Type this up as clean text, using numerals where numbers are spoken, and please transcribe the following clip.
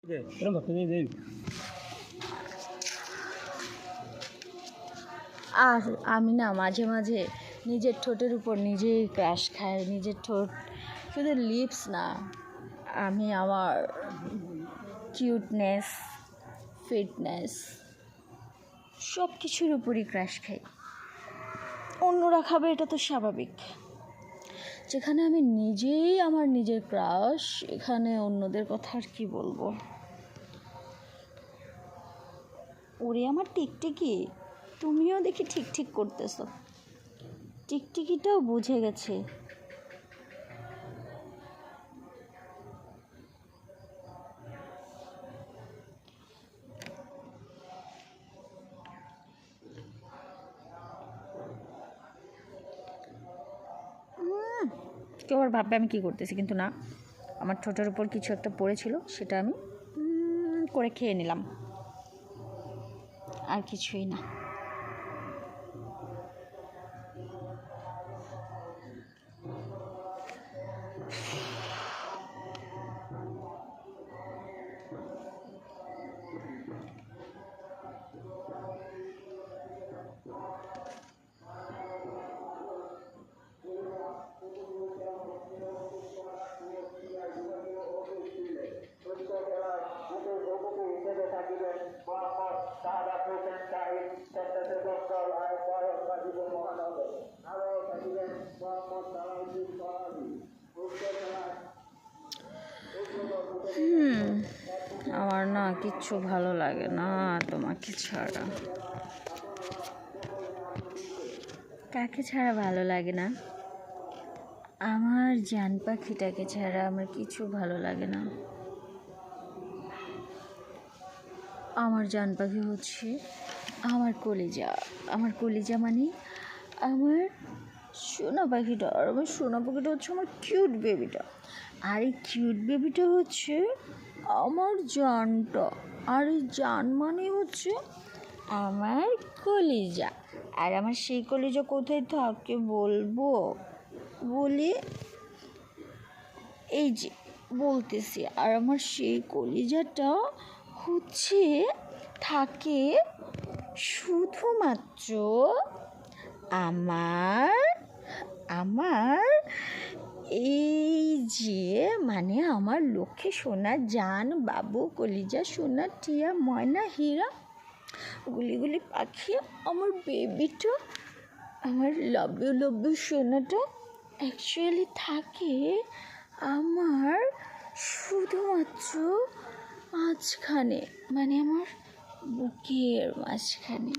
আর আমি না মাঝে মাঝে নিজের ঠোঁটের উপর নিজেই ক্রাশ খাই। নিজের ঠোঁট, শুধু লিপস না, আমি আমার কিউটনেস, ফিটনেস সব কিছুর উপরই ক্রাশ খাই। অন্যরা খাবে এটা তো স্বাভাবিক। যেখানে আমি নিজেই আমার নিজের ক্রাশ, এখানে অন্যদের কথা আর কি বলবো। ওরে আমার টিকটিকি, তুমিও দেখি ঠিক ঠিক করতেছো। টিকটিকিটাও বুঝে গেছে। কেউ আবার ভাববে আমি কী করতেছি, কিন্তু না, আমার ঠোঁটের উপর কিছু একটা পড়েছিল, সেটা আমি করে খেয়ে নিলাম, আর কিছুই না। আমার না কিচ্ছু ভালো লাগে না তোমাকে ছাড়া। কাকে ছাড়া ভালো লাগে না? আমার জান পাখিটাকে ছাড়া আমার কিছু ভালো লাগে না। আমার জান পাখি হচ্ছে আমার কলিজা। আমার কলিজা মানে আমার সোনা পাখিটা। আর আমার সোনা পাখিটা হচ্ছে আমার কিউট বেবিটা। আর এই কিউট বেবিটা হচ্ছে আমার জানটা। আর এই জান মানে হচ্ছে আমার কলিজা। আর আমার সেই কলিজা কোথায় থাকে বলবো? বলি, এই যে বলতেছি। আর আমার সেই কলিজাটা হচ্ছে থাকে শুধুমাত্র আমার আমার এই যে মানে আমার লক্ষ্মী সোনা জান বাবু কলিজা সোনা টিয়া ময়না হীরা গুলি পাখি, আমার বেবিটা, আমার লাভ ইউ সোনাটা অ্যাকচুয়ালি থাকে আমার শুধুমাত্র মাঝখানে, মানে আমার বুকের মাঝখানে।